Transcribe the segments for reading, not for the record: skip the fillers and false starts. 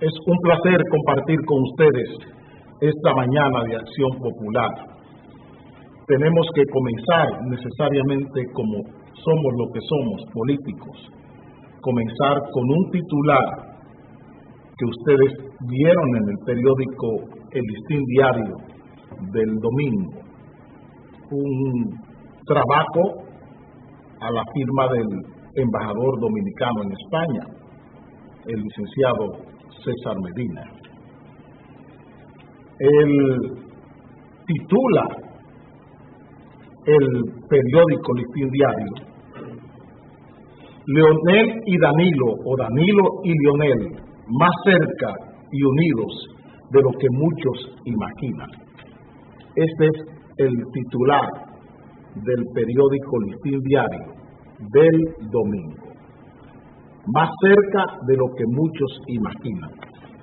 Es un placer compartir con ustedes esta mañana de Acción Popular. Tenemos que comenzar necesariamente como somos lo que somos, políticos. Comenzar con un titular que ustedes vieron en el periódico El Listín Diario del domingo. Un trabajo a la firma del embajador dominicano en España, el licenciado César Medina. Él titula el periódico Listín Diario Leonel y Danilo, o Danilo y Leonel, más cerca y unidos de lo que muchos imaginan. Este es el titular del periódico Listín Diario del domingo. Más cerca de lo que muchos imaginan.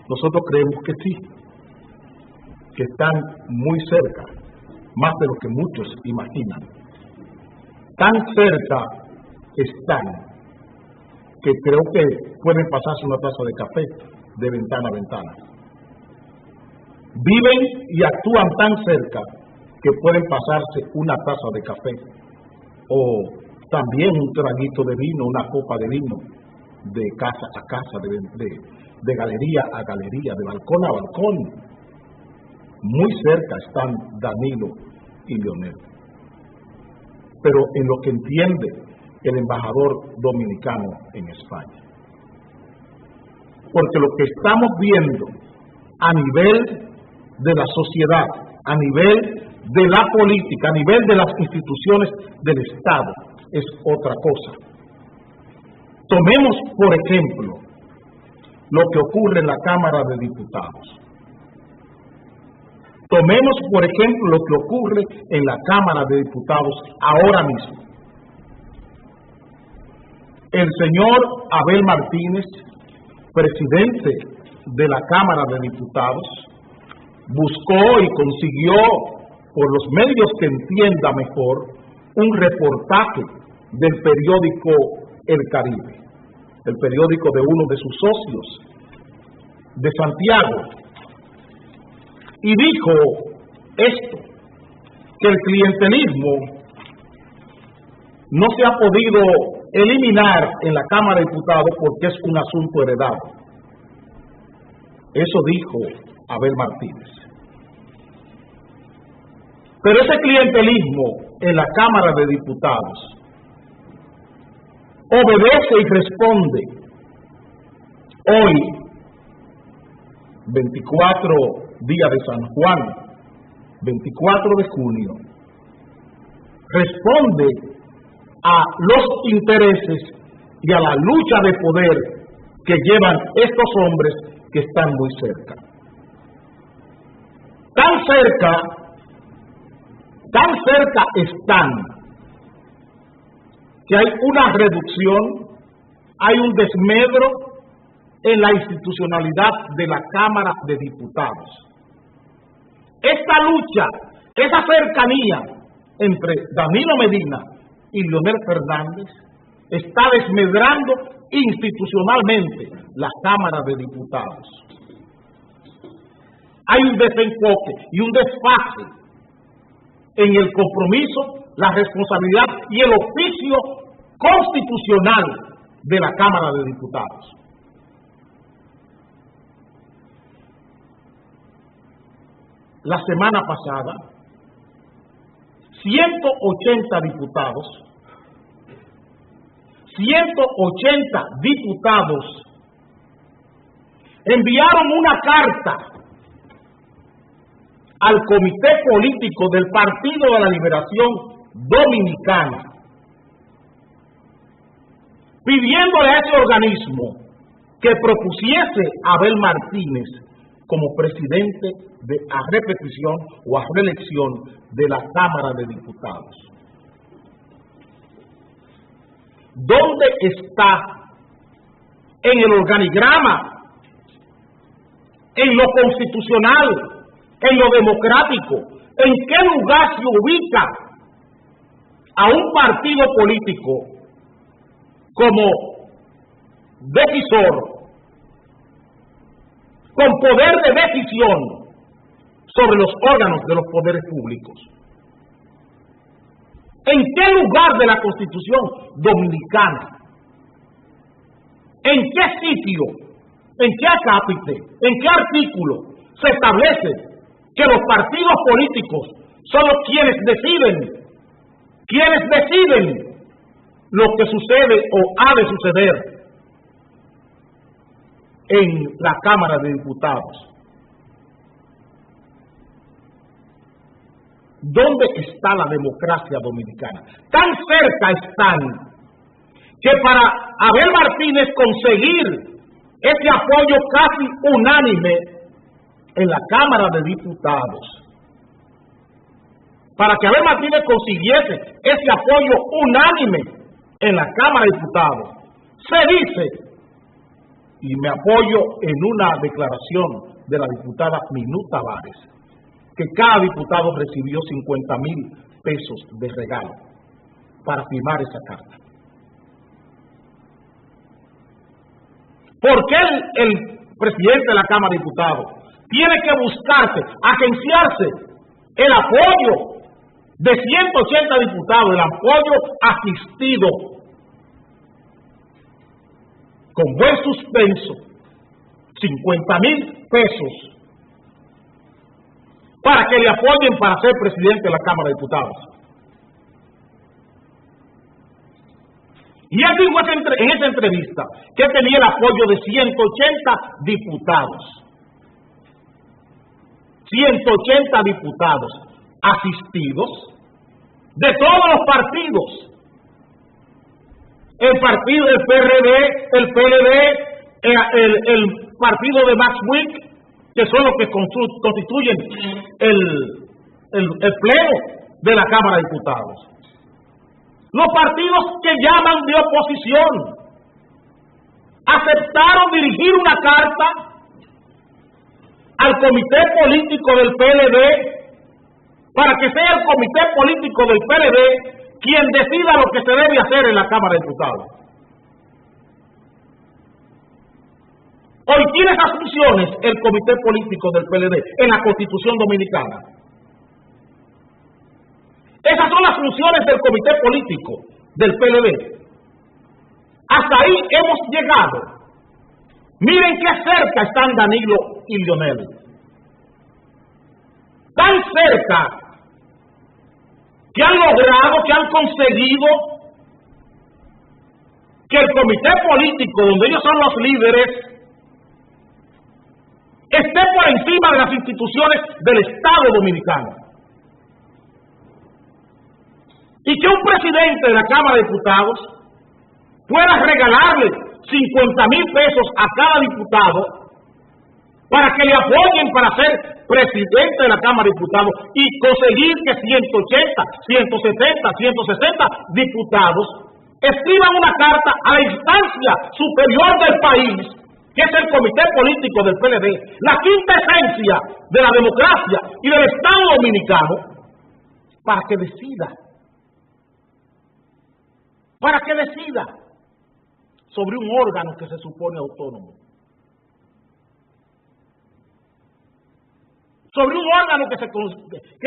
Nosotros creemos que sí, que están muy cerca, más de lo que muchos imaginan. Tan cerca están que creo que pueden pasarse una taza de café de ventana a ventana. Viven y actúan tan cerca que pueden pasarse una taza de café o también un traguito de vino, una copa de vino, de casa a casa, de galería a galería, de balcón a balcón. Muy cerca están Danilo y Leonel. Pero en lo que entiende el embajador dominicano en España. Porque lo que estamos viendo a nivel de la sociedad, a nivel de la política, a nivel de las instituciones del Estado, es otra cosa. Tomemos, por ejemplo, lo que ocurre en la Cámara de Diputados. Tomemos, por ejemplo, lo que ocurre en la Cámara de Diputados ahora mismo. El señor Abel Martínez, presidente de la Cámara de Diputados, buscó y consiguió, por los medios que entienda mejor, un reportaje del periódico El Caribe, el periódico de uno de sus socios de Santiago, y dijo esto, que el clientelismo no se ha podido eliminar en la Cámara de Diputados porque es un asunto heredado. Eso dijo Abel Martínez. Pero ese clientelismo en la Cámara de Diputados obedece y responde hoy, 24 días de San Juan, 24 de junio, responde a los intereses y a la lucha de poder que llevan estos hombres que están muy cerca. Tan cerca están que hay una reducción, hay un desmedro en la institucionalidad de la Cámara de Diputados. Esta lucha, esa cercanía entre Danilo Medina y Leonel Fernández está desmedrando institucionalmente la Cámara de Diputados. Hay un desenfoque y un desfase en el compromiso, la responsabilidad y el oficio constitucional de la Cámara de Diputados. La semana pasada, 180 diputados enviaron una carta al Comité Político del Partido de la Liberación Dominicana, pidiéndole a ese organismo que propusiese a Abel Martínez como presidente a repetición o a reelección de la Cámara de Diputados. ¿Dónde está en el organigrama, en lo constitucional, en lo democrático, en qué lugar se ubica a un partido político como decisor, con poder de decisión sobre los órganos de los poderes públicos? ¿En qué lugar de la Constitución Dominicana? ¿En qué sitio? ¿En qué acápite? ¿En qué artículo se establece que los partidos políticos son los quienes deciden lo que sucede o ha de suceder en la Cámara de Diputados? ¿Dónde está la democracia dominicana? Tan cerca están que para Abel Martínez conseguir ese apoyo casi unánime en la Cámara de Diputados, para que Abel Martínez consiguiese ese apoyo unánime en la Cámara de Diputados, se dice, y me apoyo en una declaración de la diputada Minú Tavares, que cada diputado recibió 50,000 pesos de regalo para firmar esa carta. ¿Por qué el presidente de la Cámara de Diputados tiene que buscarse, agenciarse el apoyo de 180 diputados, el apoyo asistido, con buen suspenso, 50,000 pesos, para que le apoyen para ser presidente de la Cámara de Diputados? Y él dijo en esa entrevista que tenía el apoyo de 180 diputados. 180 diputados asistidos de todos los partidos. El partido del PRD, el PLD, el partido de Max Wick, que son los que constituyen el pleno de la Cámara de Diputados. Los partidos que llaman de oposición aceptaron dirigir una carta al comité político del PLD para que sea el comité político del PLD quien decida lo que se debe hacer en la Cámara de Diputados. Hoy tiene esas funciones el comité político del PLD en la Constitución Dominicana. Esas son las funciones del comité político del PLD. Hasta ahí hemos llegado. Miren qué cerca están Danilo y Leonel. Tan cerca que han logrado, que han conseguido que el comité político, donde ellos son los líderes, esté por encima de las instituciones del Estado Dominicano. Y que un presidente de la Cámara de Diputados pueda regalarle 50,000 pesos a cada diputado para que le apoyen para ser presidente de la Cámara de Diputados y conseguir que 180, 170, 160 diputados escriban una carta a la instancia superior del país, que es el comité político del PLD, la quinta esencia de la democracia y del Estado Dominicano, para que decida sobre un órgano que se supone autónomo, sobre un órgano que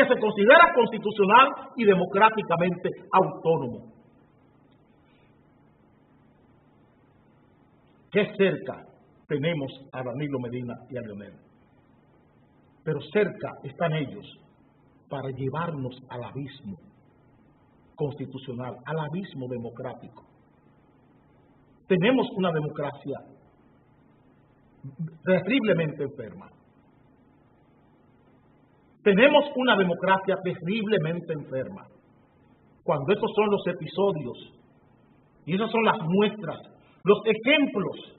se considera constitucional y democráticamente autónomo. Qué cerca tenemos a Danilo Medina y a Leonel, pero cerca están ellos para llevarnos al abismo constitucional, al abismo democrático. Tenemos una democracia terriblemente enferma. Tenemos una democracia terriblemente enferma. Cuando esos son los episodios y esas son las muestras, los ejemplos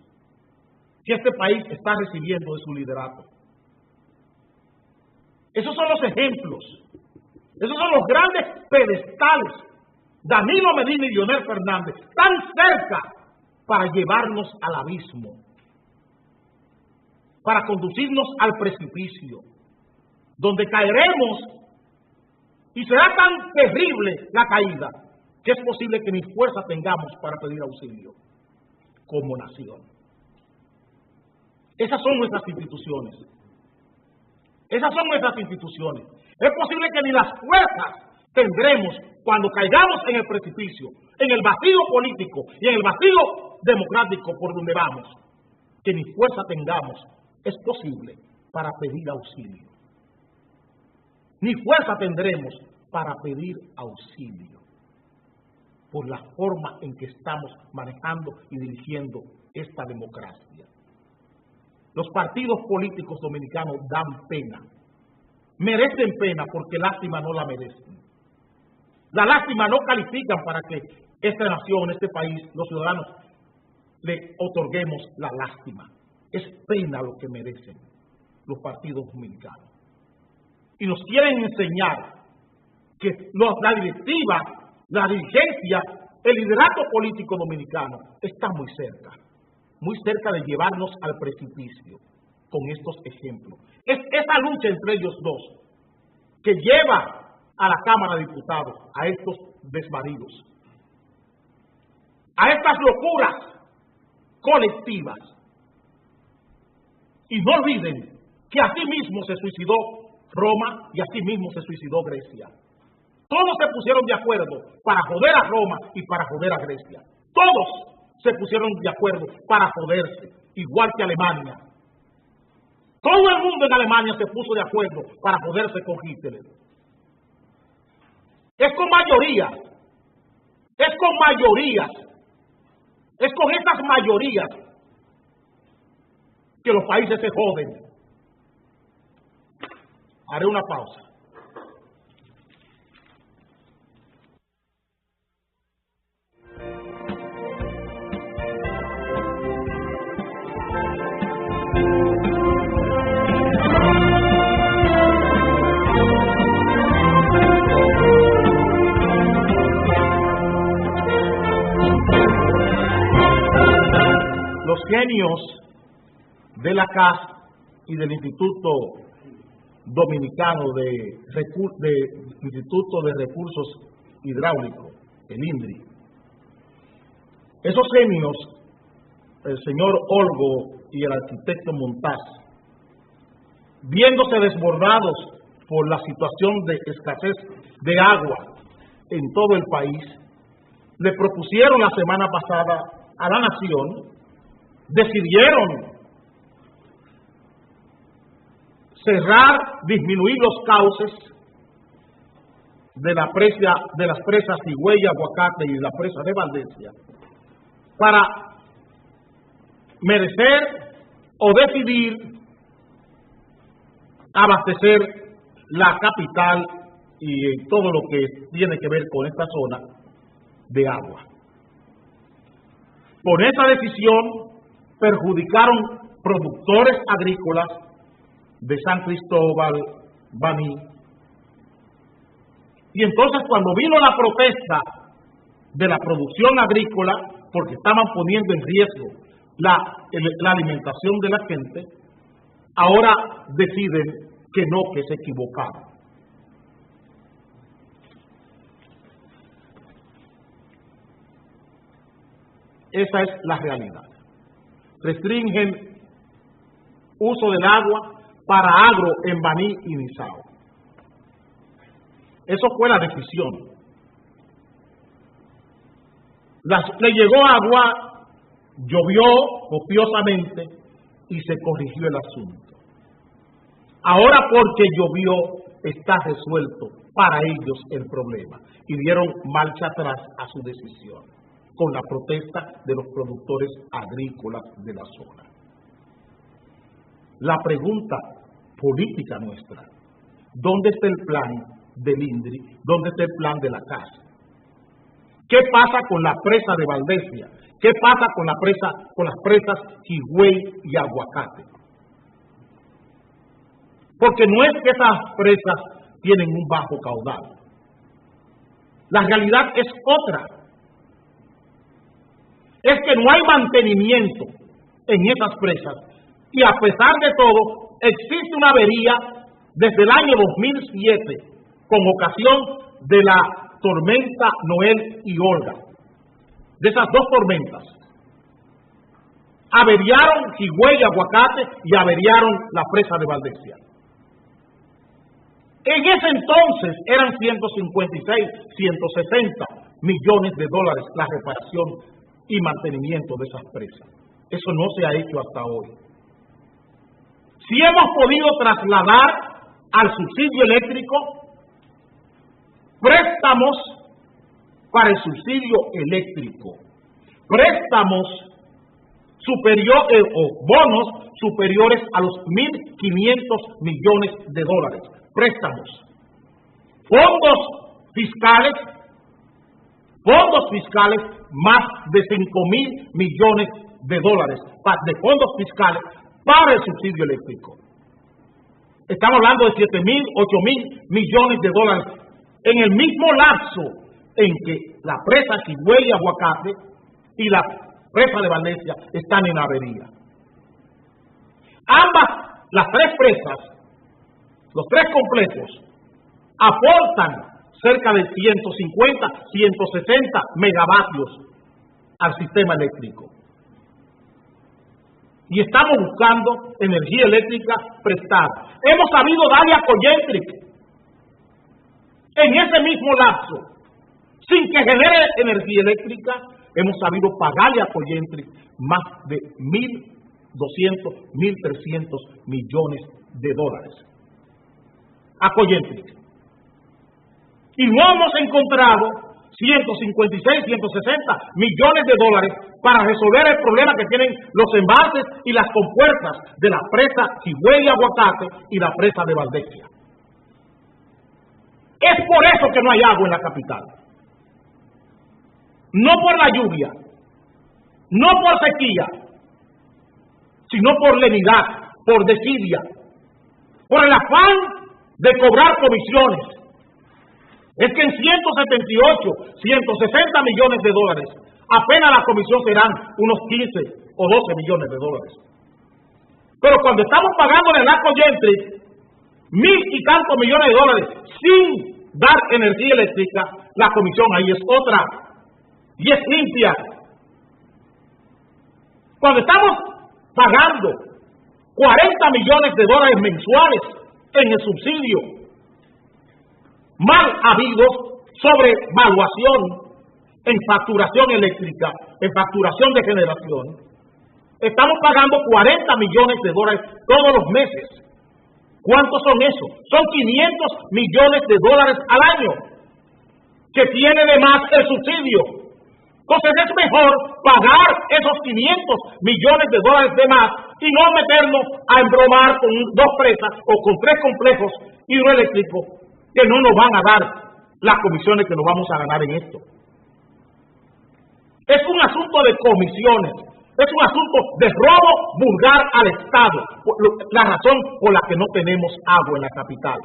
que este país está recibiendo de su liderato. Esos son los ejemplos. Esos son los grandes pedestales. Danilo Medina y Leonel Fernández, tan cerca para llevarnos al abismo, para conducirnos al precipicio, donde caeremos y será tan terrible la caída que es posible que ni fuerza tengamos para pedir auxilio como nación. Esas son nuestras instituciones. Esas son nuestras instituciones. Es posible que ni las fuerzas tendremos cuando caigamos en el precipicio, en el vacío político y en el vacío democrático por donde vamos, que ni fuerza tengamos, es posible, para pedir auxilio. Ni fuerza tendremos para pedir auxilio por la forma en que estamos manejando y dirigiendo esta democracia. Los partidos políticos dominicanos dan pena, merecen pena porque lástima no la merecen. La lástima no califican para que esta nación, este país, los ciudadanos, le otorguemos la lástima. Es pena lo que merecen los partidos dominicanos. Y nos quieren enseñar que la directiva, la dirigencia, el liderato político dominicano está muy cerca de llevarnos al precipicio con estos ejemplos. Es esa lucha entre ellos dos que lleva a la Cámara de Diputados a estos desvaríos, a estas locuras colectivas. Y no olviden que así mismo se suicidó Roma y así mismo se suicidó Grecia. Todos se pusieron de acuerdo para joder a Roma y para joder a Grecia. Todos se pusieron de acuerdo para joderse, igual que Alemania. Todo el mundo en Alemania se puso de acuerdo para joderse con Hitler. Es con mayorías. Es con mayorías. Es con estas mayorías que los países se joden. Haré una pausa. Los genios de la CAS y del Instituto Dominicano Instituto de Recursos Hidráulicos, el INDRI. Esos genios, el señor Olgo y el arquitecto Montaz, viéndose desbordados por la situación de escasez de agua en todo el país, le propusieron la semana pasada a la nación, decidieron cerrar, disminuir los cauces de las presas Higüey y Aguacate y la presa de Valdesia para merecer o decidir abastecer la capital y todo lo que tiene que ver con esta zona de agua. Con esa decisión perjudicaron productores agrícolas de San Cristóbal, Baní. Y entonces cuando vino la protesta de la producción agrícola, porque estaban poniendo en riesgo la alimentación de la gente, ahora deciden que no, que se equivocaron. Esa es la realidad. Restringen uso del agua para agro en Baní y Nizao. Eso fue la decisión. Le llegó agua, llovió copiosamente y se corrigió el asunto. Ahora porque llovió está resuelto para ellos el problema y dieron marcha atrás a su decisión con la protesta de los productores agrícolas de la zona. La pregunta política nuestra, ¿dónde está el plan del INDRI? ¿Dónde está el plan de la CAS? ¿Qué pasa con la presa de Valdesia? ¿Qué pasa con las presas Higüey y Aguacate? Porque no es que esas presas tienen un bajo caudal. La realidad es otra. Es que no hay mantenimiento en esas presas. Y a pesar de todo, existe una avería desde el año 2007 con ocasión de la tormenta Noel y Olga. De esas dos tormentas. Averiaron Higüey y Aguacate y averiaron la presa de Valdesia. En ese entonces eran 156, 160 millones de dólares la reparación y mantenimiento de esas presas. Eso no se ha hecho hasta hoy. Si hemos podido trasladar al subsidio eléctrico préstamos para el subsidio eléctrico, préstamos superiores o bonos superiores a los 1.500 millones de dólares, préstamos, fondos fiscales más de 5.000 millones de dólares de fondos fiscales para el subsidio eléctrico. Estamos hablando de 7.000, 8.000 millones de dólares en el mismo lapso en que la presa Higüey y Aguacate y la presa de Valdesia están en avería. Ambas, las tres presas, los tres complejos, aportan cerca de 150, 160 megavatios al sistema eléctrico. Y estamos buscando energía eléctrica prestada. Hemos sabido darle a Cogentrix en ese mismo lapso, sin que genere energía eléctrica, hemos sabido pagarle a Cogentrix más de 1.200, 1.300 millones de dólares. A Cogentrix. Y no hemos encontrado 156, 160 millones de dólares para resolver el problema que tienen los embalses y las compuertas de la presa Higüey y Aguacate y la presa de Valdesia. Es por eso que no hay agua en la capital. No por la lluvia, no por sequía, sino por lenidad, por desidia, por el afán de cobrar comisiones. Es que en 178, 160 millones de dólares, apenas la comisión serán unos 15 o 12 millones de dólares. Pero cuando estamos pagándole a Cogentrix 1.000 y tantos millones de dólares sin dar energía eléctrica, la comisión ahí es otra y es limpia. Cuando estamos pagando 40 millones de dólares mensuales en el subsidio, mal habidos sobre valuación en facturación eléctrica, en facturación de generación, estamos pagando 40 millones de dólares todos los meses. ¿Cuántos son esos? Son 500 millones de dólares al año que tiene de más el subsidio. Entonces es mejor pagar esos 500 millones de dólares de más y no meternos a embromar con dos presas o con tres complejos hidroeléctricos que no nos van a dar las comisiones que nos vamos a ganar en esto. Es un asunto de comisiones. Es un asunto de robo vulgar al Estado, la razón por la que no tenemos agua en la capital.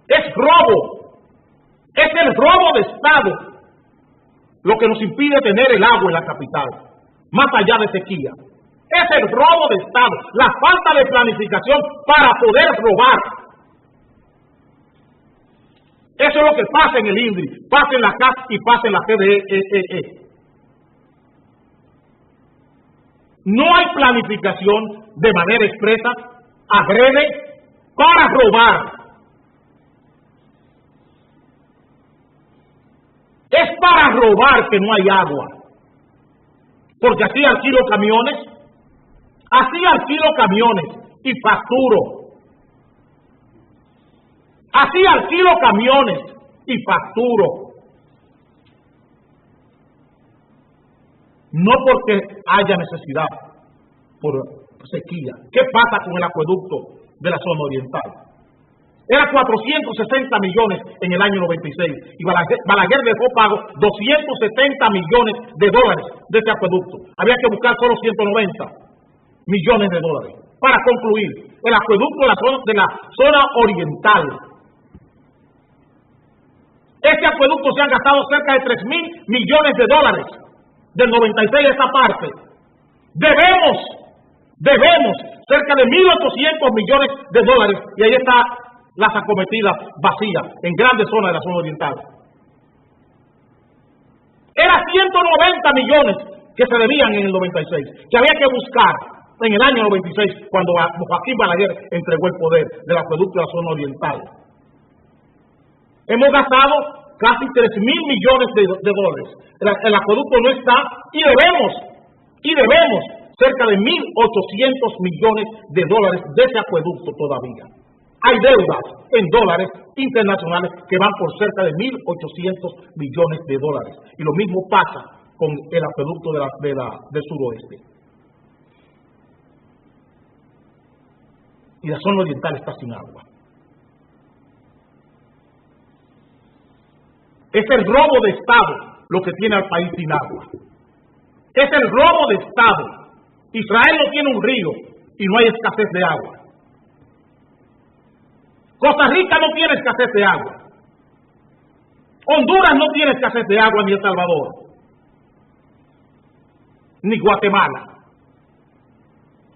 Es robo, es el robo de Estado lo que nos impide tener el agua en la capital, más allá de sequía. Es el robo de Estado, la falta de planificación para poder robar. Eso es lo que pasa en el INDRI, pasa en la CAS y pasa en la CDE. No hay planificación de manera expresa, agrede para robar. Es para robar que no hay agua. Porque así alquilo camiones y facturo. Así alquilo camiones y facturo. No porque haya necesidad, por sequía. ¿Qué pasa con el acueducto de la zona oriental? Era 460 millones en el año 96 y Balaguer dejó pago 270 millones de dólares de ese acueducto. Había que buscar solo 190 millones de dólares para concluir. el acueducto de la zona oriental. Este acueducto se han gastado cerca de 3.000 millones de dólares del 96 de esta parte. Debemos cerca de 1.800 millones de dólares y ahí está las acometidas vacías en grandes zonas de la zona oriental. Era 190 millones que se debían en el 96, que había que buscar en el año 96 cuando Joaquín Balaguer entregó el poder del acueducto de la zona oriental. Hemos gastado casi 3.000 millones de dólares. El acueducto no está y debemos cerca de 1.800 millones de dólares de ese acueducto todavía. Hay deudas en dólares internacionales que van por cerca de 1.800 millones de dólares. Y lo mismo pasa con el acueducto del suroeste. Y la zona oriental está sin agua. Es el robo de Estado lo que tiene al país sin agua. Es el robo de Estado. Israel no tiene un río y no hay escasez de agua. Costa Rica no tiene escasez de agua. Honduras no tiene escasez de agua, ni El Salvador, ni Guatemala.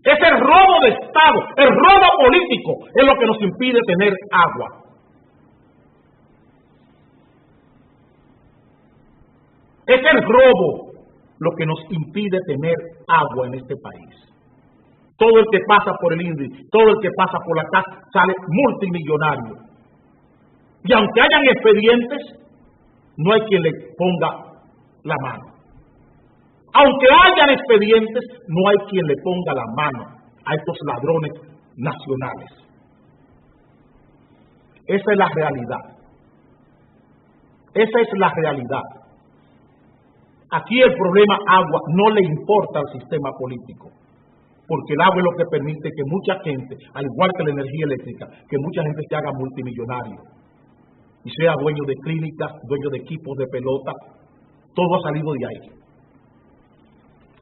Es el robo de Estado, el robo político es lo que nos impide tener agua. Es el robo lo que nos impide tener agua en este país. Todo el que pasa por el INDRI, todo el que pasa por la casa sale multimillonario. Y aunque hayan expedientes, no hay quien le ponga la mano. Aunque hayan expedientes, no hay quien le ponga la mano a estos ladrones nacionales. Esa es la realidad. Esa es la realidad. Aquí el problema agua no le importa al sistema político, porque el agua es lo que permite que mucha gente, al igual que la energía eléctrica, que mucha gente se haga multimillonario y sea dueño de clínicas, dueño de equipos de pelota. Todo ha salido de ahí,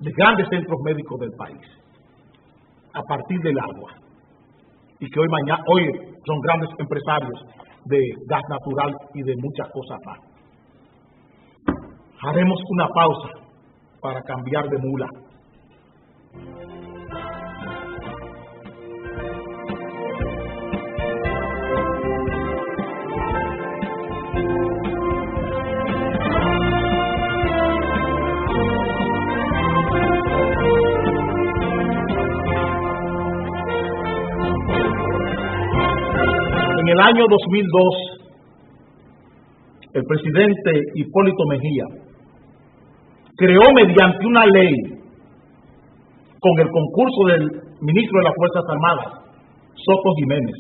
de grandes centros médicos del país, a partir del agua, y que hoy son grandes empresarios de gas natural y de muchas cosas más. Haremos una pausa para cambiar de mula. En el año 2002, el presidente Hipólito Mejía creó mediante una ley, con el concurso del ministro de las Fuerzas Armadas, Soto Jiménez,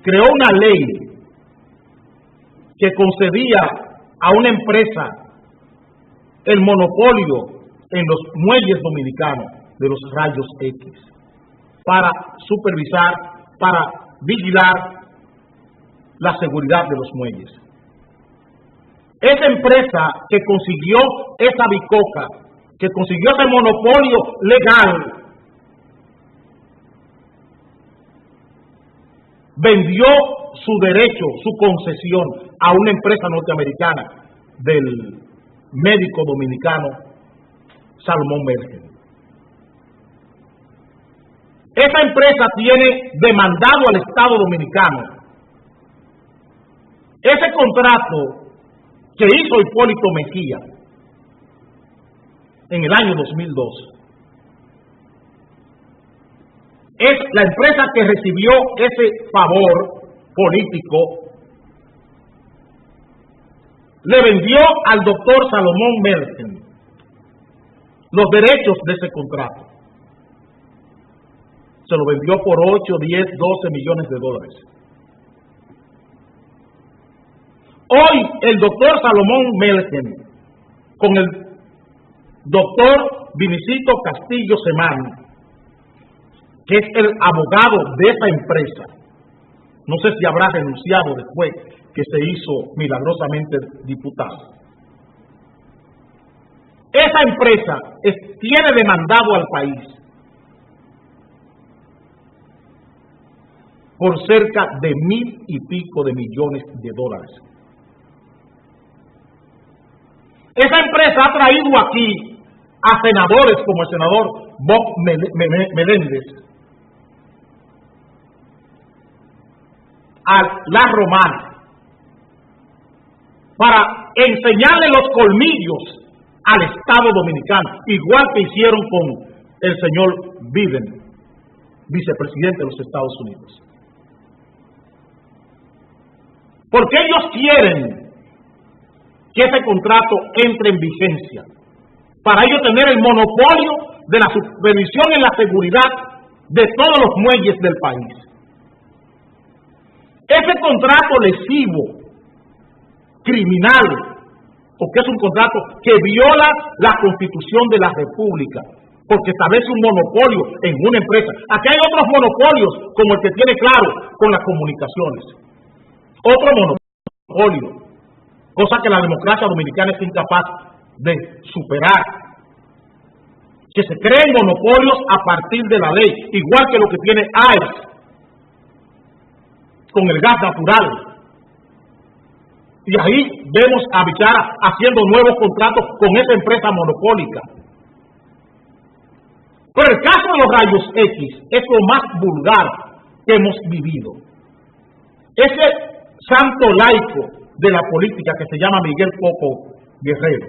creó una ley que concedía a una empresa el monopolio en los muelles dominicanos de los rayos X para supervisar, para vigilar la seguridad de los muelles. Esa empresa que consiguió esa bicoca, que consiguió ese monopolio legal, vendió su derecho, su concesión a una empresa norteamericana del médico dominicano Salomón Mergen. Esa empresa tiene demandado al Estado dominicano. Ese contrato que hizo Hipólito Mejía en el año 2002 es la empresa que recibió ese favor político, le vendió al doctor Salomón Mergen los derechos de ese contrato. Se lo vendió por 8, 10, 12 millones de dólares. Hoy el doctor Salomón Mergen, con el doctor Vinicito Castillo Semán, que es el abogado de esa empresa, no sé si habrá renunciado después que se hizo milagrosamente diputado. Esa empresa tiene demandado al país por cerca de 1,000 y pico de millones de dólares. Esa empresa ha traído aquí a senadores como el senador Bob Meléndez, a la Romana, para enseñarle los colmillos al Estado Dominicano, igual que hicieron con el señor Biden, vicepresidente de los Estados Unidos. Porque ellos quieren que ese contrato entre en vigencia, para ellos tener el monopolio de la supervisión y la seguridad de todos los muelles del país. Ese contrato lesivo, criminal, porque es un contrato que viola la Constitución de la República, porque establece un monopolio en una empresa. Aquí hay otros monopolios, como el que tiene Claro con las comunicaciones. Otro monopolio, cosa que la democracia dominicana es incapaz de superar. Que se creen monopolios a partir de la ley, igual que lo que tiene AES con el gas natural. Y ahí vemos a Bichara haciendo nuevos contratos con esa empresa monopólica. Pero el caso de los rayos X es lo más vulgar que hemos vivido. Ese santo laico de la política que se llama Miguel Coco Guerrero,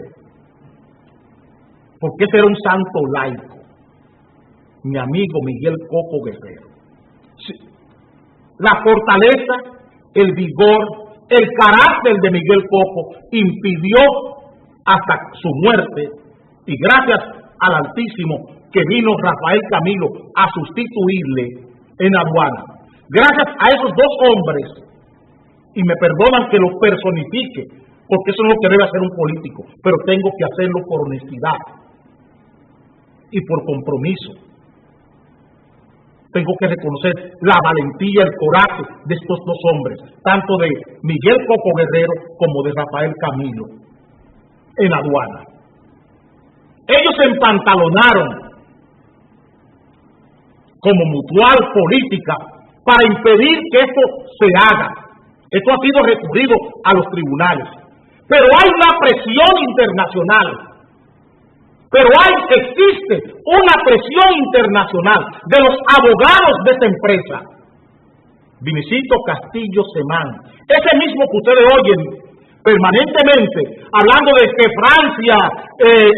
porque ese era un santo laico, mi amigo Miguel Coco Guerrero. Sí. La fortaleza, el vigor, el carácter de Miguel Coco impidió hasta su muerte, y gracias al Altísimo que vino Rafael Camilo a sustituirle en aduana. Gracias a esos dos hombres, y me perdonan que los personifique, porque eso es lo que debe hacer un político, pero tengo que hacerlo por honestidad y por compromiso. Tengo que reconocer la valentía, el coraje de estos dos hombres, tanto de Miguel Coco Guerrero como de Rafael Camilo, en aduana. Ellos se empantalonaron como mutual política para impedir que esto se haga. Esto ha sido recurrido a los tribunales. Pero hay una presión internacional. Existe una presión internacional de los abogados de esta empresa. Vinicito Castillo Semán, ese mismo que ustedes oyen permanentemente hablando de que Francia,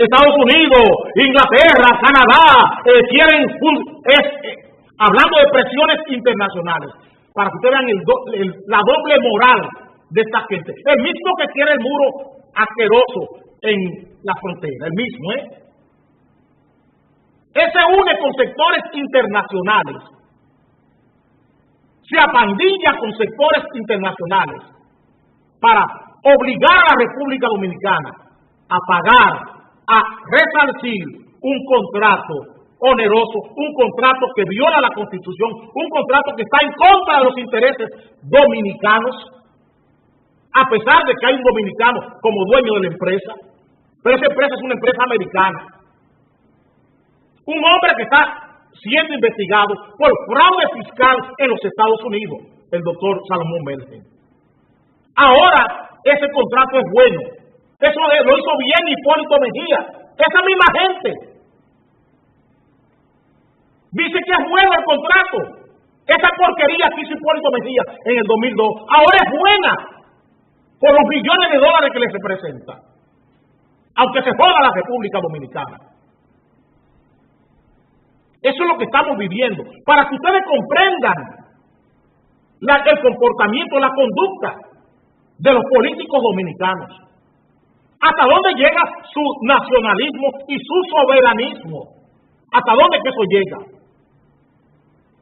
Estados Unidos, Inglaterra, Canadá quieren hablando de presiones internacionales, para que ustedes vean la doble moral de esta gente. El mismo que quiere el muro asqueroso en la frontera, el mismo, Él se une con sectores internacionales, se apandilla con sectores internacionales para obligar a la República Dominicana a pagar, a resarcir un contrato oneroso, un contrato que viola la Constitución, un contrato que está en contra de los intereses dominicanos, a pesar de que hay un dominicano como dueño de la empresa, pero esa empresa es una empresa americana. Un hombre que está siendo investigado por fraude fiscal en los Estados Unidos, el doctor Salomón Melgen. Ahora, ese contrato es bueno. Eso lo hizo bien Hipólito Mejía. Esa misma gente dice que es bueno el contrato. Esa porquería que hizo Hipólito Mejía en el 2002, ahora es buena por los millones de dólares que les representa, aunque se joda la República Dominicana. Eso es lo que estamos viviendo, para que ustedes comprendan el comportamiento, la conducta de los políticos dominicanos, hasta dónde llega su nacionalismo y su soberanismo, hasta dónde que eso llega.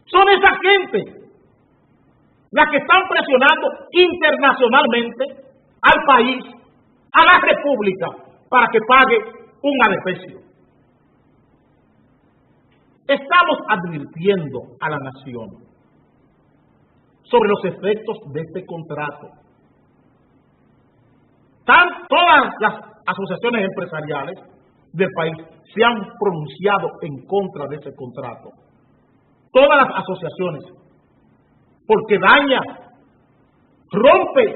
Son esa gente las que están presionando internacionalmente al país, a la República, para que pague un adefesio. Estamos advirtiendo a la nación sobre los efectos de este contrato. Todas las asociaciones empresariales del país se han pronunciado en contra de ese contrato. Todas las asociaciones porque daña, rompe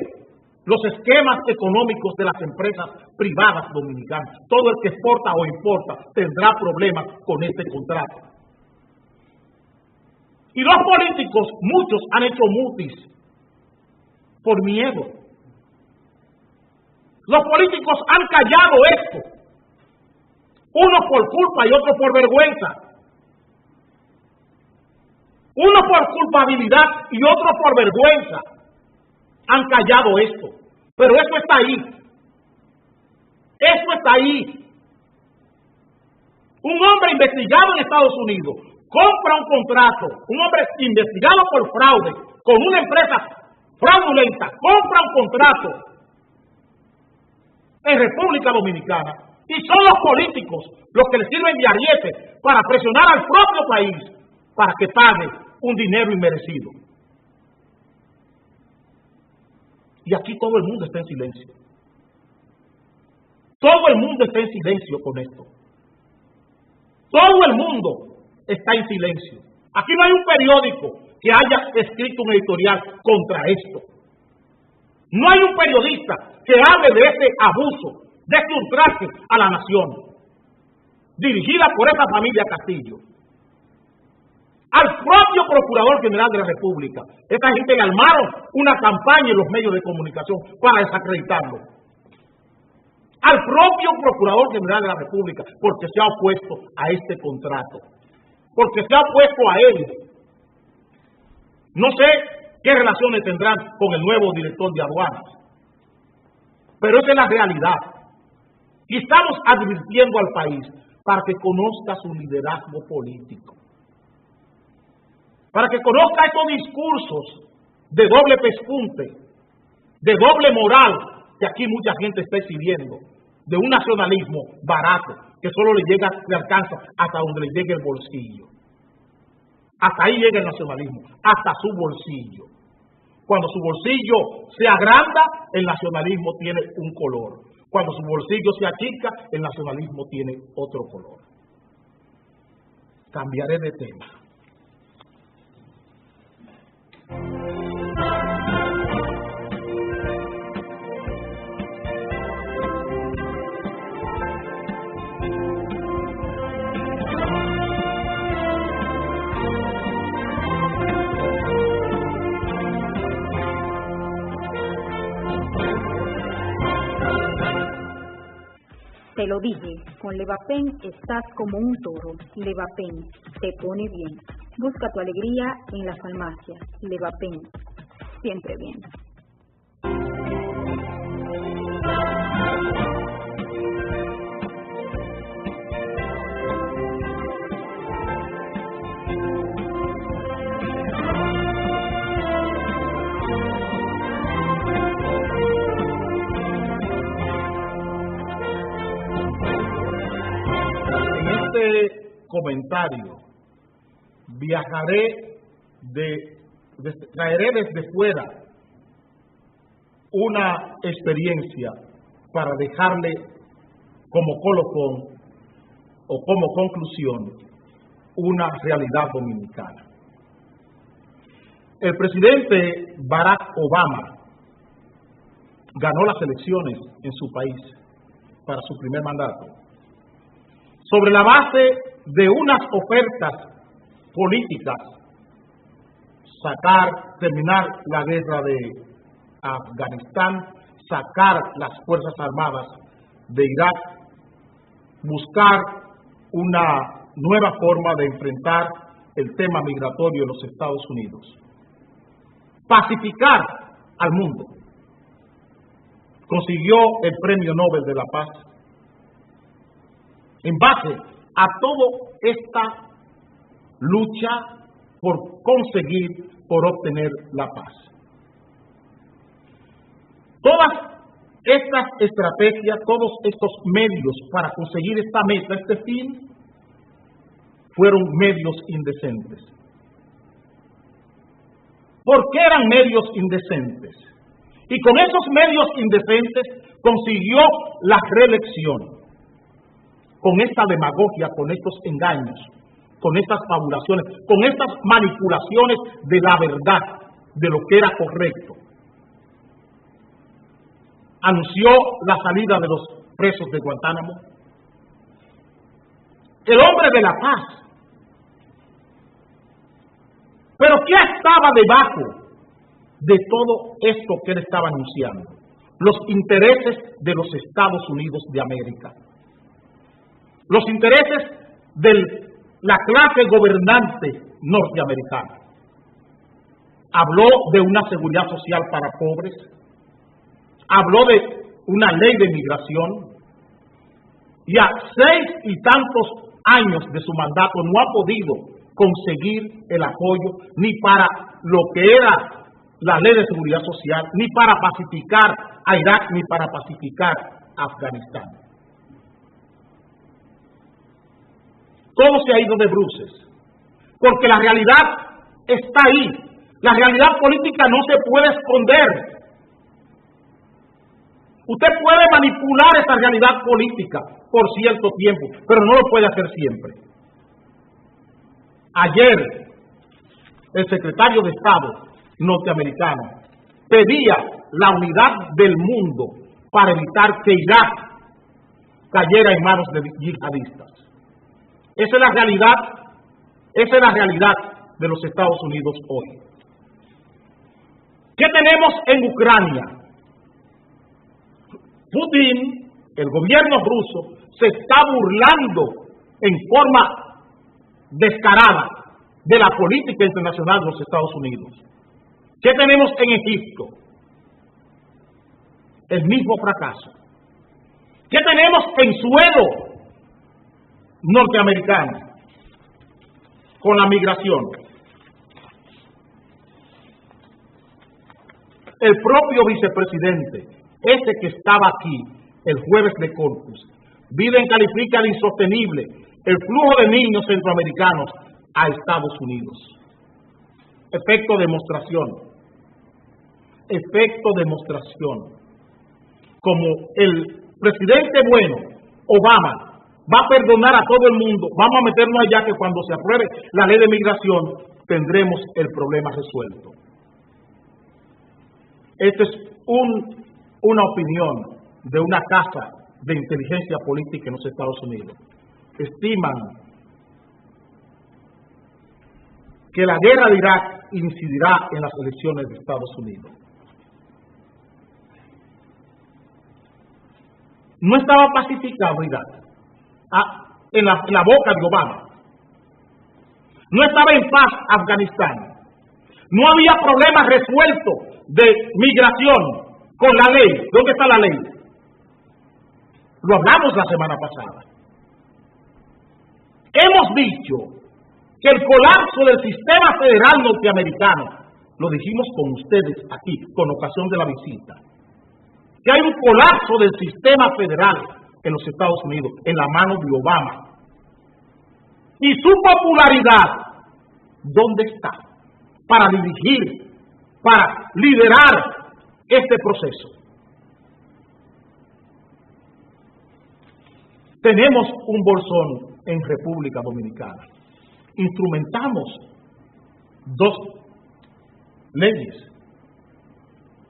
los esquemas económicos de las empresas privadas dominicanas. Todo el que exporta o importa tendrá problemas con este contrato. Y los políticos, muchos han hecho mutis por miedo. Los políticos han callado esto, unos por culpa y otros por vergüenza, unos por culpabilidad y otros por vergüenza. Han callado esto, pero eso está ahí. Eso está ahí. Un hombre investigado en Estados Unidos compra un contrato, un hombre investigado por fraude con una empresa fraudulenta, compra un contrato en República Dominicana y son los políticos los que le sirven de ariete para presionar al propio país para que pague un dinero inmerecido. Y aquí todo el mundo está en silencio. Todo el mundo está en silencio con esto. Todo el mundo está en silencio. Aquí no hay un periódico que haya escrito un editorial contra esto. No hay un periodista que hable de este abuso, de este ultraje a la nación, dirigida por esa familia Castillo. Al propio Procurador General de la República, esta gente le armaron una campaña en los medios de comunicación para desacreditarlo. Al propio Procurador General de la República, porque se ha opuesto a este contrato, porque se ha opuesto a él. No sé qué relaciones tendrán con el nuevo director de aduanas, pero esa es la realidad. Y estamos advirtiendo al país para que conozca su liderazgo político, para que conozca estos discursos de doble pespunte, de doble moral, que aquí mucha gente está exhibiendo, de un nacionalismo barato, que solo le alcanza hasta donde le llegue el bolsillo. Hasta ahí llega el nacionalismo, hasta su bolsillo. Cuando su bolsillo se agranda, el nacionalismo tiene un color. Cuando su bolsillo se achica, el nacionalismo tiene otro color. Cambiaré de tema. Te lo dije, con Levapen estás como un toro. Levapen te pone bien. Busca tu alegría en la farmacia. Levapen, siempre bien. Comentario, traeré desde fuera una experiencia para dejarle como colofón o como conclusión una realidad dominicana. El presidente Barack Obama ganó las elecciones en su país para su primer mandato sobre la base de unas ofertas políticas, terminar la guerra de Afganistán, sacar las Fuerzas Armadas de Irak, buscar una nueva forma de enfrentar el tema migratorio en los Estados Unidos, pacificar al mundo. Consiguió el Premio Nobel de la Paz. En base a toda esta lucha por obtener la paz. Todas estas estrategias, todos estos medios para conseguir esta meta, este fin, fueron medios indecentes. ¿Por qué eran medios indecentes? Y con esos medios indecentes consiguió la reelección. Con esta demagogia, con estos engaños, con estas fabulaciones, con estas manipulaciones de la verdad, de lo que era correcto. Anunció la salida de los presos de Guantánamo. El hombre de la paz. Pero ¿qué estaba debajo de todo esto que él estaba anunciando? Los intereses de los Estados Unidos de América. Los intereses de la clase gobernante norteamericana. Habló de una seguridad social para pobres. Habló de una ley de migración. Y a 6 y tantos años de su mandato no ha podido conseguir el apoyo ni para lo que era la ley de seguridad social, ni para pacificar a Irak, ni para pacificar a Afganistán. Todo se ha ido de bruces, porque la realidad está ahí. La realidad política no se puede esconder. Usted puede manipular esa realidad política por cierto tiempo, pero no lo puede hacer siempre. Ayer, el secretario de Estado norteamericano pedía la unidad del mundo para evitar que Irak cayera en manos de yihadistas. Esa es la realidad de los Estados Unidos hoy. ¿Qué tenemos en Ucrania? Putin, el gobierno ruso, se está burlando en forma descarada de la política internacional de los Estados Unidos. ¿Qué tenemos en Egipto? El mismo fracaso. ¿Qué tenemos en suelo norteamericano con la migración? El propio vicepresidente, ese que estaba aquí el jueves de Corpus, Biden califica de insostenible el flujo de niños centroamericanos a Estados Unidos. Efecto demostración. Efecto demostración. Como el presidente bueno, Obama, va a perdonar a todo el mundo, vamos a meternos allá que cuando se apruebe la ley de migración tendremos el problema resuelto. Esta es una opinión de una casa de inteligencia política en los Estados Unidos. Estiman que la guerra de Irak incidirá en las elecciones de Estados Unidos. No estaba pacificado Irak en la boca de Obama. No estaba en paz Afganistán. No había problema resuelto de migración con la ley. ¿Dónde está la ley? Lo hablamos la semana pasada. Hemos dicho que el colapso del sistema federal norteamericano, lo dijimos con ustedes aquí, con ocasión de la visita, que hay un colapso del sistema federal en los Estados Unidos, en la mano de Obama. Y su popularidad, ¿dónde está? Para dirigir, para liderar este proceso. Tenemos un bolsón en República Dominicana. Instrumentamos 2 leyes,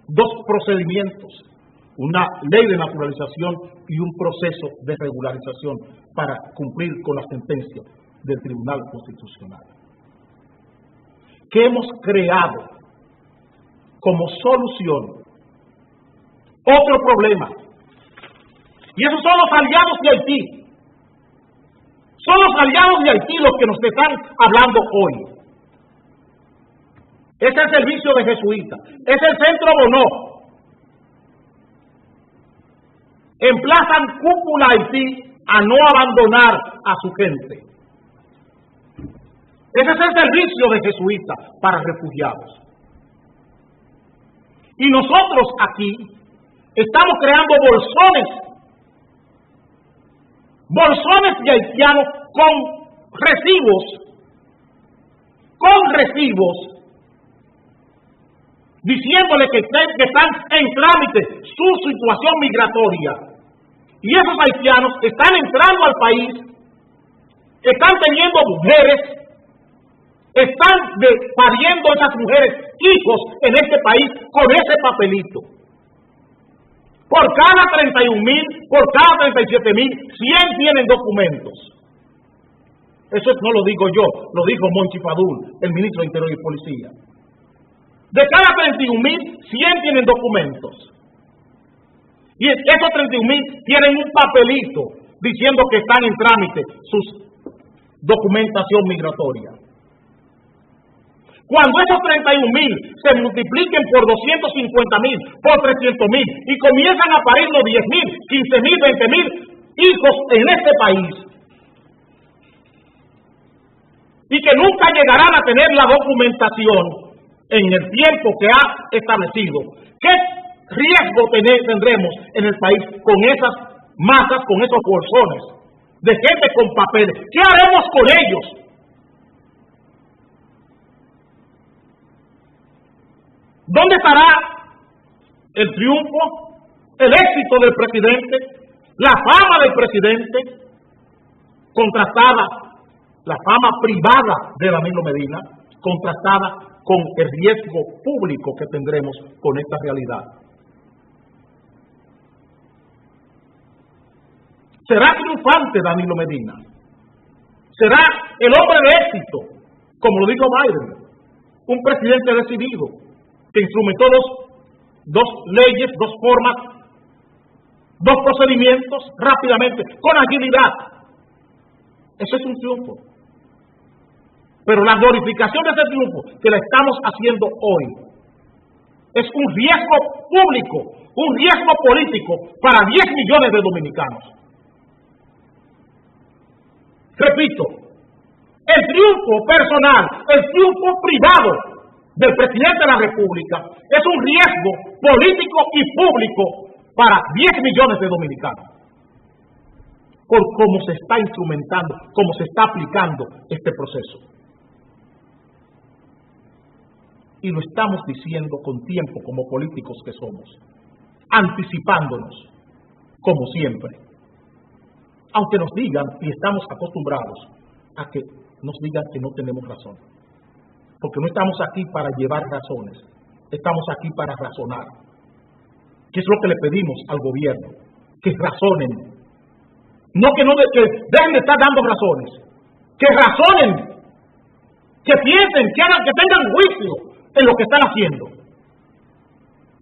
2 procedimientos, una ley de naturalización y un proceso de regularización para cumplir con la sentencia del Tribunal Constitucional. ¿Qué hemos creado como solución? Otro problema. Y esos son los aliados de Haití. Son los aliados de Haití los que nos están hablando hoy. Es el servicio de jesuitas. Es el centro Bonó. Emplazan cúpula a Haití a no abandonar a su gente. Ese es el servicio de jesuitas para refugiados. Y nosotros aquí estamos creando bolsones de haitianos con recibos, diciéndole que están en trámite su situación migratoria. Y esos haitianos están entrando al país, están teniendo mujeres, están pariendo esas mujeres hijos en este país con ese papelito. Por cada 31,000, por cada 37,000, 100 tienen documentos. Eso no lo digo yo, lo dijo Monchi Fadul, el ministro de Interior y Policía. De cada 31,000, 100 tienen documentos. Y esos 31,000 tienen un papelito diciendo que están en trámite sus documentación migratoria. Cuando esos 31,000 se multipliquen por 250,000, por 300,000 y comienzan a parir los 10,000, 15,000, 20,000 hijos en este país y que nunca llegarán a tener la documentación en el tiempo que ha establecido, ¿qué riesgo tendremos en el país con esas masas, con esos bolsones de gente con papeles? ¿Qué haremos con ellos? ¿Dónde estará el triunfo, el éxito del presidente, la fama del presidente, contrastada, la fama privada de Danilo Medina, contrastada con el riesgo público que tendremos con esta realidad? ¿Será triunfante Danilo Medina? ¿Será el hombre de éxito, como lo dijo Biden, un presidente decidido, que instrumentó dos leyes, dos formas, dos procedimientos rápidamente, con agilidad? Eso es un triunfo. Pero la glorificación de ese triunfo que la estamos haciendo hoy es un riesgo público, un riesgo político para 10 millones de dominicanos. Repito, el triunfo personal, el triunfo privado del presidente de la República es un riesgo político y público para 10 millones de dominicanos, por cómo se está instrumentando, cómo se está aplicando este proceso. Y lo estamos diciendo con tiempo como políticos que somos, anticipándonos, como siempre. Aunque nos digan, y estamos acostumbrados a que nos digan que no tenemos razón. Porque no estamos aquí para llevar razones, estamos aquí para razonar. ¿Qué es lo que le pedimos al gobierno? Que razonen. No que dejen de estar dando razones. Que razonen. Que piensen, que hagan, que tengan juicio en lo que están haciendo.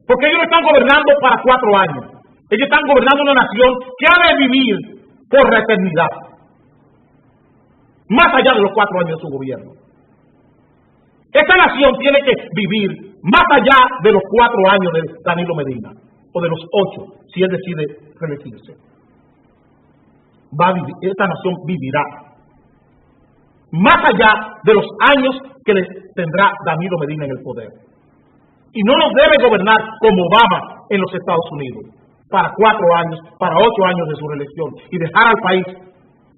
Porque ellos no están gobernando para 4 años. Ellos están gobernando una nación que ha de vivir por la eternidad. Más allá de los 4 años de su gobierno. Esta nación tiene que vivir más allá de los 4 años de Danilo Medina, o de los 8, si él decide reelegirse. Esta nación vivirá más allá de los años que le tendrá Danilo Medina en el poder. Y no nos debe gobernar como Obama en los Estados Unidos, para 4 años, para 8 años de su reelección, y dejar al país,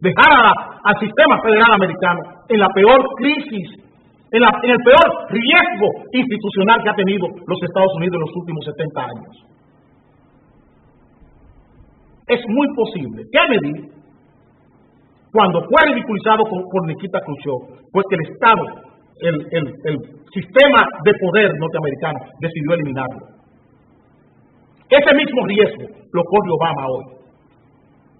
dejar al sistema federal americano en la peor crisis, en el peor riesgo institucional que ha tenido los Estados Unidos en los últimos 70 años. Es muy posible. Kennedy, cuando fue ridiculizado por Nikita Khrushchev, fue que el Estado, el sistema de poder norteamericano, decidió eliminarlo. Ese mismo riesgo lo corre Obama hoy.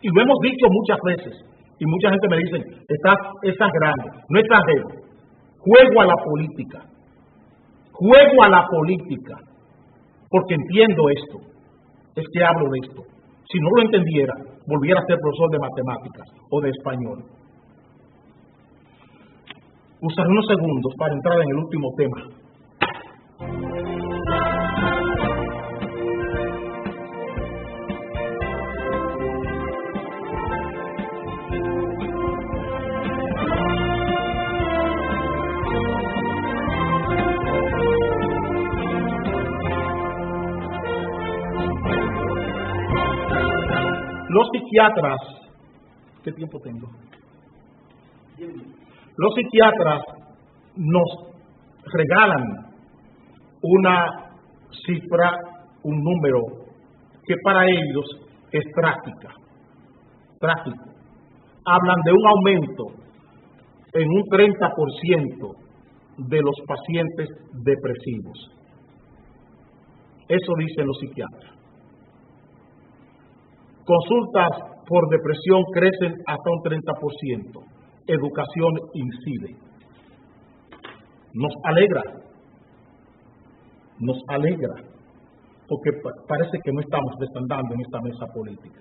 Y lo hemos dicho muchas veces, y mucha gente me dice, estás exagerando. No exagero. Juego a la política. Juego a la política. Porque entiendo esto. Es que hablo de esto. Si no lo entendiera, volviera a ser profesor de matemáticas o de español. Usaré unos segundos para entrar en el último tema. Los psiquiatras, ¿qué tiempo tengo? Los psiquiatras nos regalan una cifra, un número que para ellos es trágico. Hablan de un aumento en un 30% de los pacientes depresivos. Eso dicen los psiquiatras. Consultas por depresión crecen hasta un 30%. Educación incide. Nos alegra, porque parece que no estamos desandando en esta mesa política.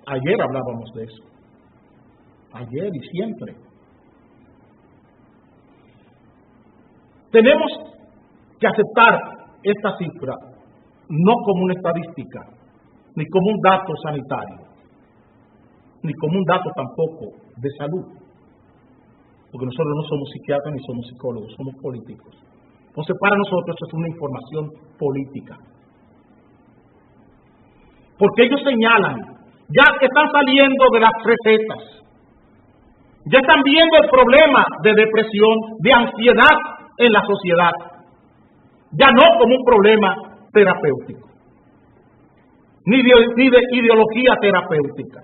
Ayer hablábamos de eso. Ayer y siempre. Tenemos que aceptar esta cifra no como una estadística, ni como un dato sanitario, ni como un dato tampoco de salud, porque nosotros no somos psiquiatras ni somos psicólogos, somos políticos. Entonces para nosotros esto es una información política, porque ellos señalan, ya que están saliendo de las recetas, ya están viendo el problema de depresión, de ansiedad en la sociedad, ya no como un problema terapéutico, ni de ideología terapéutica,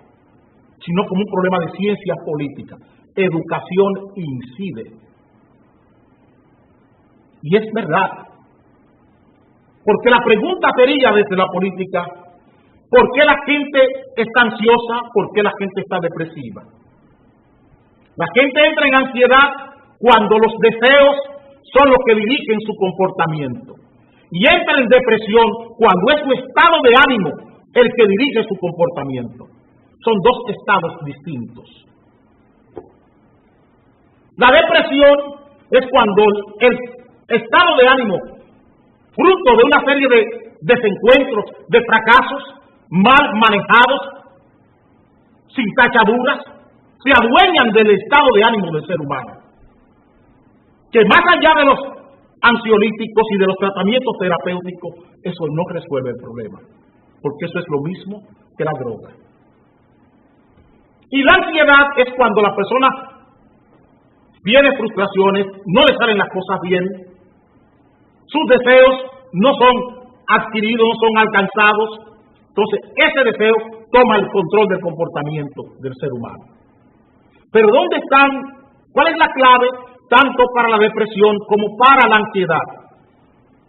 sino como un problema de ciencia política. Educación incide. Y es verdad, porque la pregunta sería desde la política, ¿por qué la gente está ansiosa? ¿Por qué la gente está depresiva? La gente entra en ansiedad cuando los deseos son los que dirigen su comportamiento. Y entra en depresión cuando es su estado de ánimo el que dirige su comportamiento. Son dos estados distintos. La depresión es cuando el estado de ánimo, fruto de una serie de desencuentros, de fracasos, mal manejados, sin tachaduras, se adueñan del estado de ánimo del ser humano. Que más allá de los ansiolíticos y de los tratamientos terapéuticos, eso no resuelve el problema, porque eso es lo mismo que la droga. Y la ansiedad es cuando la persona tiene frustraciones, no le salen las cosas bien, sus deseos no son adquiridos, no son alcanzados, entonces ese deseo toma el control del comportamiento del ser humano. Pero ¿dónde están? ¿Cuál es la clave? Tanto para la depresión como para la ansiedad.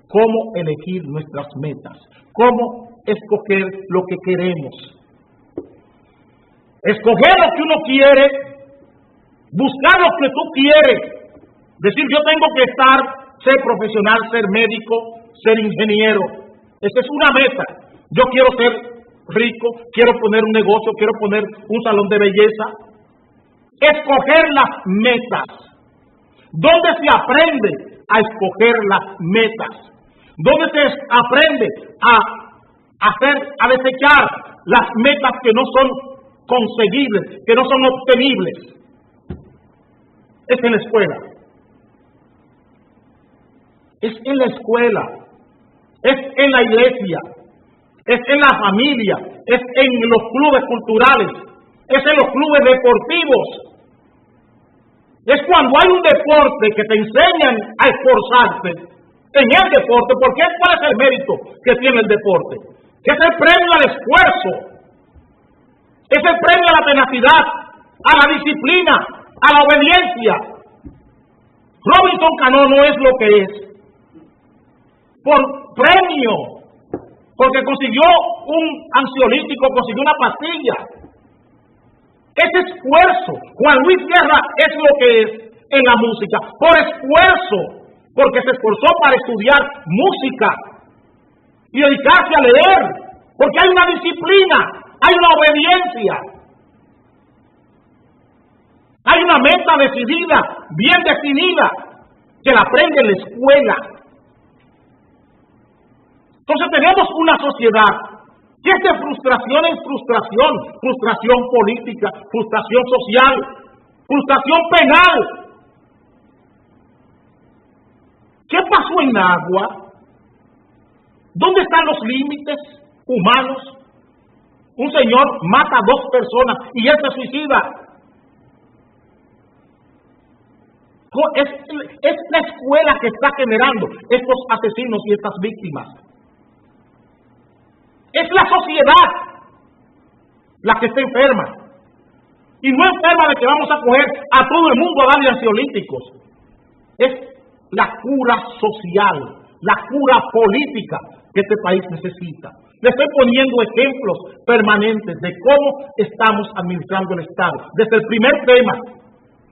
Cómo elegir nuestras metas, cómo escoger lo que queremos. Escoger lo que uno quiere, buscar lo que tú quieres. Decir, yo tengo que ser profesional, ser médico, ser ingeniero. Esa es una meta. Yo quiero ser rico, quiero poner un negocio, quiero poner un salón de belleza. Escoger las metas. ¿Dónde se aprende a escoger las metas? ¿Dónde se aprende a desechar las metas que no son conseguibles, que no son obtenibles? Es en la escuela. Es en la escuela. Es en la iglesia. Es en la familia. Es en los clubes culturales. Es en los clubes deportivos. Es cuando hay un deporte que te enseñan a esforzarte en el deporte, porque ¿cuál es el mérito que tiene el deporte? Que es el premio al esfuerzo, es el premio a la tenacidad, a la disciplina, a la obediencia. Robinson Cano no es lo que es por premio, porque consiguió un ansiolítico, consiguió una pastilla. Ese esfuerzo, Juan Luis Guerra es lo que es en la música, por esfuerzo, porque se esforzó para estudiar música y dedicarse a leer, porque hay una disciplina, hay una obediencia, hay una meta decidida, bien definida, que la aprende en la escuela. Entonces tenemos una sociedad que es de frustración en frustración, frustración política, frustración social, frustración penal. ¿Qué pasó en Agua? ¿Dónde están los límites humanos? Un señor mata a 2 personas y él se suicida. Es la escuela que está generando estos asesinos y estas víctimas. Es la sociedad la que está enferma. Y no es forma de que vamos a coger a todo el mundo a darle ansiolíticos. Es la cura social, la cura política que este país necesita. Le estoy poniendo ejemplos permanentes de cómo estamos administrando el Estado. Desde el primer tema,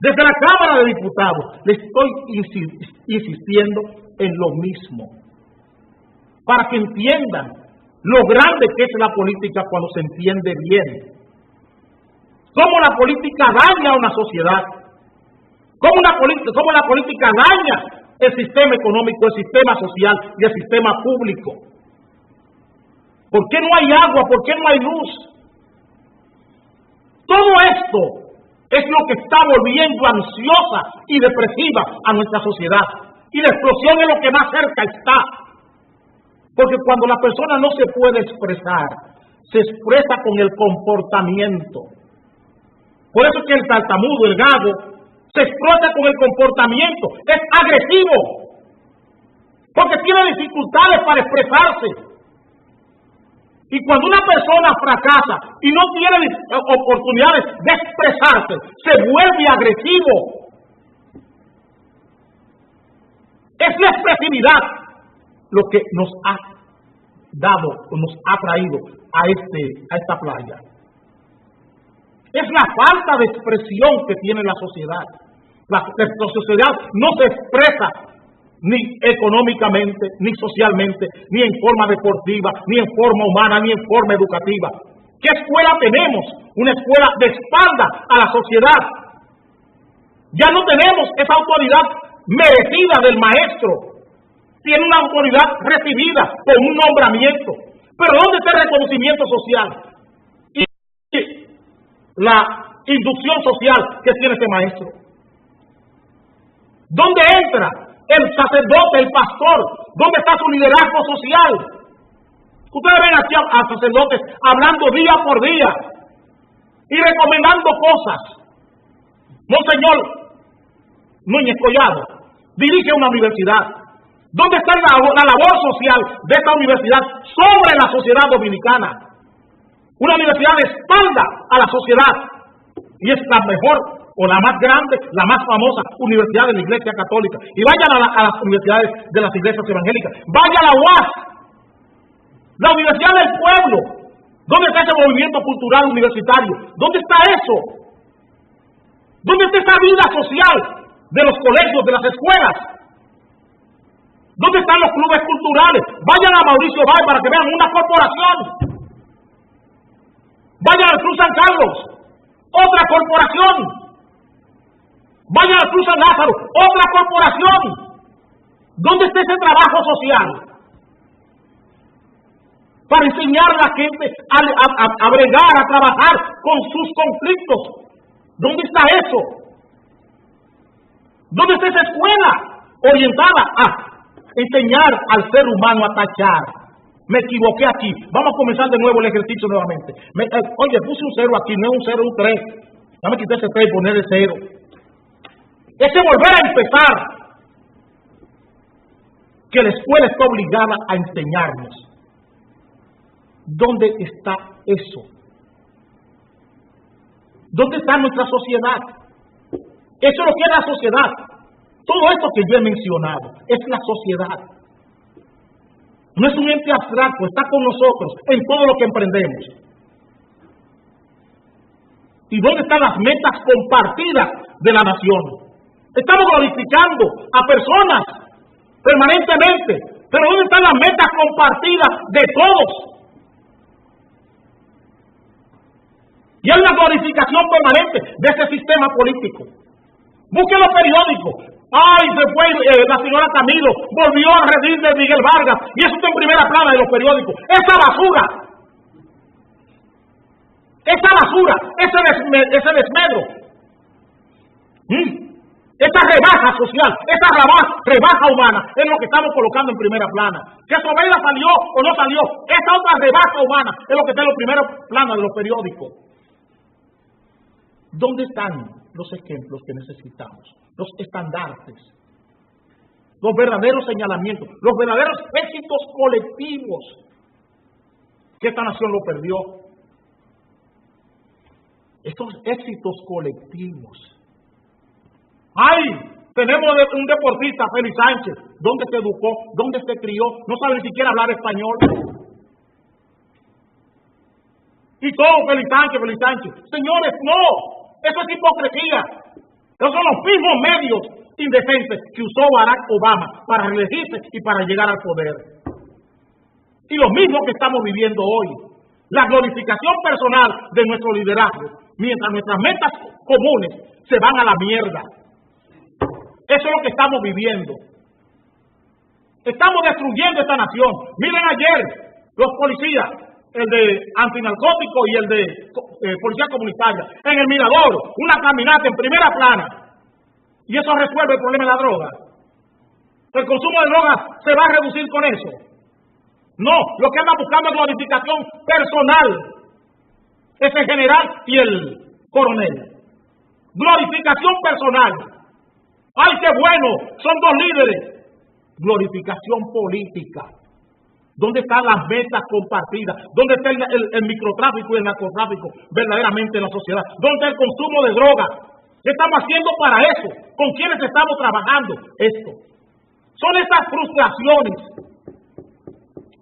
desde la Cámara de Diputados, le estoy insistiendo en lo mismo, para que entiendan lo grande que es la política cuando se entiende bien. Cómo la política daña a una sociedad, cómo la política daña el sistema económico, el sistema social y el sistema público. ¿Por qué no hay agua? ¿Por qué no hay luz? Todo esto es lo que está volviendo ansiosa y depresiva a nuestra sociedad. Y la explosión es lo que más cerca está. Porque cuando la persona no se puede expresar, se expresa con el comportamiento. Por eso es que el tartamudo, el gago, se expresa con el comportamiento. Es agresivo. Porque tiene dificultades para expresarse. Y cuando una persona fracasa y no tiene oportunidades de expresarse, se vuelve agresivo. Es la expresividad lo que nos ha dado o nos ha traído a esta playa. Es la falta de expresión que tiene la sociedad. La sociedad no se expresa ni económicamente, ni socialmente, ni en forma deportiva, ni en forma humana, ni en forma educativa. ¿Qué escuela tenemos? Una escuela de espalda a la sociedad. Ya no tenemos esa autoridad merecida del maestro. Tiene una autoridad recibida con un nombramiento. Pero ¿dónde está el reconocimiento social? Y la inducción social que tiene este maestro. ¿Dónde entra el sacerdote, el pastor? ¿Dónde está su liderazgo social? Ustedes ven aquí a sacerdotes hablando día por día y recomendando cosas. Monseñor Núñez Collado dirige una universidad. ¿Dónde está la labor social de esta universidad sobre la sociedad dominicana? Una universidad de espalda a la sociedad. Y es la mejor o la más grande, la más famosa universidad de la Iglesia Católica. Y vayan a las universidades de las iglesias evangélicas. Vaya a la UAS, la Universidad del Pueblo. ¿Dónde está ese movimiento cultural universitario? ¿Dónde está eso? ¿Dónde está esa vida social de los colegios, de las escuelas? ¿Dónde están los clubes culturales? Vayan a Mauricio Bay para que vean una corporación. Vayan al Club San Carlos, otra corporación. Vayan al Club San Lázaro, otra corporación. ¿Dónde está ese trabajo social? Para enseñar a la gente a bregar, a trabajar con sus conflictos. ¿Dónde está eso? ¿Dónde está esa escuela orientada a enseñar al ser humano a tachar? Me equivoqué aquí. Vamos a comenzar de nuevo el ejercicio nuevamente. Oye, puse un 0 aquí, no es un 0, un 3. Dame quitar ese 3 y poner el 0. Ese volver a empezar. Que la escuela está obligada a enseñarnos. ¿Dónde está eso? ¿Dónde está nuestra sociedad? Eso es lo que es la sociedad. Todo esto que yo he mencionado es la sociedad. No es un ente abstracto, está con nosotros en todo lo que emprendemos. ¿Y dónde están las metas compartidas de la nación? Estamos glorificando a personas permanentemente, pero ¿dónde están las metas compartidas de todos? Y hay una glorificación permanente de ese sistema político. Busquen los periódicos. ¡Ay, se fue la señora Camilo! Volvió a redir de Miguel Vargas. Y eso está en primera plana de los periódicos. ¡Esa basura! ¡Esa basura! ¡Ese desmedro! Esa rebaja social, esa rebaja humana es lo que estamos colocando en primera plana. Que Sobeida salió o no salió, esa otra rebaja humana es lo que está en la primera plana de los periódicos. ¿Dónde están los ejemplos que necesitamos? Los estandartes, los verdaderos señalamientos, los verdaderos éxitos colectivos que esta nación lo perdió. estos éxitos colectivos. ¡Ay! Tenemos un deportista, Félix Sánchez. ¿Dónde se educó? ¿Dónde se crió? No sabe ni siquiera hablar español. Y todo Félix Sánchez, Félix Sánchez. Señores, no. Eso es hipocresía. Esos son los mismos medios indecentes que usó Barack Obama para reelegirse y para llegar al poder. Y lo mismo que estamos viviendo hoy. La glorificación personal de nuestro liderazgo, mientras nuestras metas comunes se van a la mierda. Eso es lo que estamos viviendo. Estamos destruyendo esta nación. Miren ayer los policías, el de antinarcótico y el de policía comunitaria, en el Mirador, una caminata en primera plana. Y eso resuelve el problema de la droga. El consumo de drogas se va a reducir con eso. No, lo que anda buscando es glorificación personal. Ese general y el coronel. Glorificación personal. ¡Ay, qué bueno! Son dos líderes. Glorificación política. ¿Dónde están las metas compartidas? ¿Dónde está el microtráfico y el narcotráfico verdaderamente en la sociedad? ¿Dónde está el consumo de drogas? ¿Qué estamos haciendo para eso? ¿Con quiénes estamos trabajando esto? Son estas frustraciones.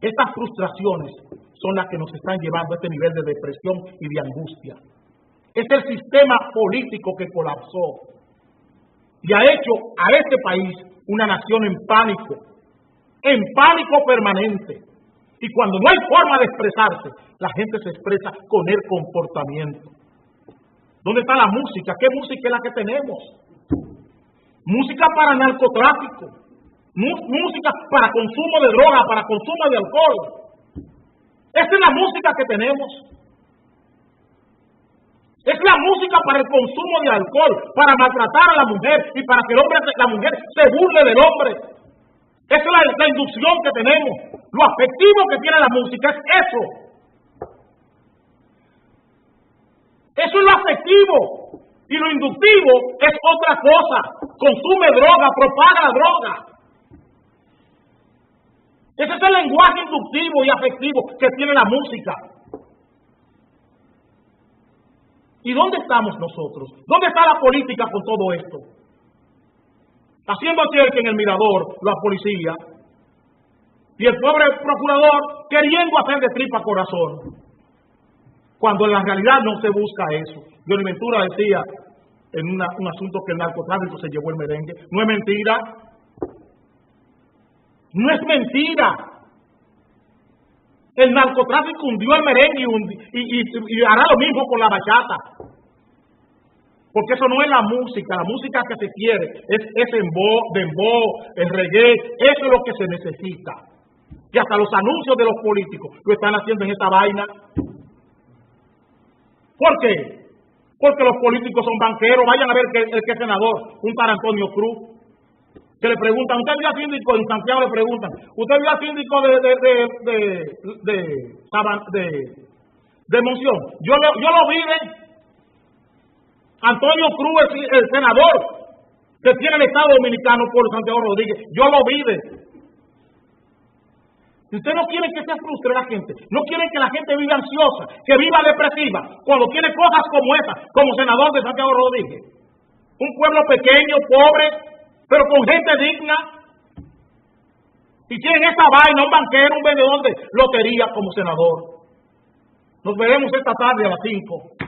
Estas frustraciones son las que nos están llevando a este nivel de depresión y de angustia. Es el sistema político que colapsó y ha hecho a este país una nación en pánico permanente. Y cuando no hay forma de expresarse, la gente se expresa con el comportamiento. ¿Dónde está la música? ¿Qué música es la que tenemos? Música para narcotráfico, música para consumo de droga, para consumo de alcohol. Esa es la música que tenemos. Es la música para el consumo de alcohol, para maltratar a la mujer y para que la mujer se burle del hombre. Esa es la inducción que tenemos. Lo afectivo que tiene la música es eso. Eso es lo afectivo. Y lo inductivo es otra cosa. Consume droga, propaga la droga. Ese es el lenguaje inductivo y afectivo que tiene la música. ¿Y dónde estamos nosotros? ¿Dónde está la política con todo esto? Haciendo que en el Mirador, la policía y el pobre procurador queriendo hacer de tripa corazón, cuando en la realidad no se busca eso. Johnny Ventura decía en un asunto que el narcotráfico se llevó el merengue. No es mentira. No es mentira. El narcotráfico hundió el merengue y hará lo mismo con la bachata. Porque eso no es la música que se quiere, es dembow, el reggae, eso es lo que se necesita. Y hasta los anuncios de los políticos lo están haciendo en esta vaina. ¿Por qué? Porque los políticos son banqueros. Vayan a ver el que es senador, un tal Antonio Cruz, que le preguntan, ¿usted vio al síndico? En Santiago le preguntan, ¿usted vio al síndico de Monción? Yo lo vi Antonio Cruz, el senador que tiene el Estado Dominicano por Santiago Rodríguez. Yo lo vi. Ustedes no quieren que se frustre la gente, no quieren que la gente viva ansiosa, que viva depresiva, cuando tiene cosas como esa, como senador de Santiago Rodríguez. Un pueblo pequeño, pobre, pero con gente digna. Y tienen esa vaina, un banquero, un vendedor de lotería como senador. Nos veremos esta tarde a las 5.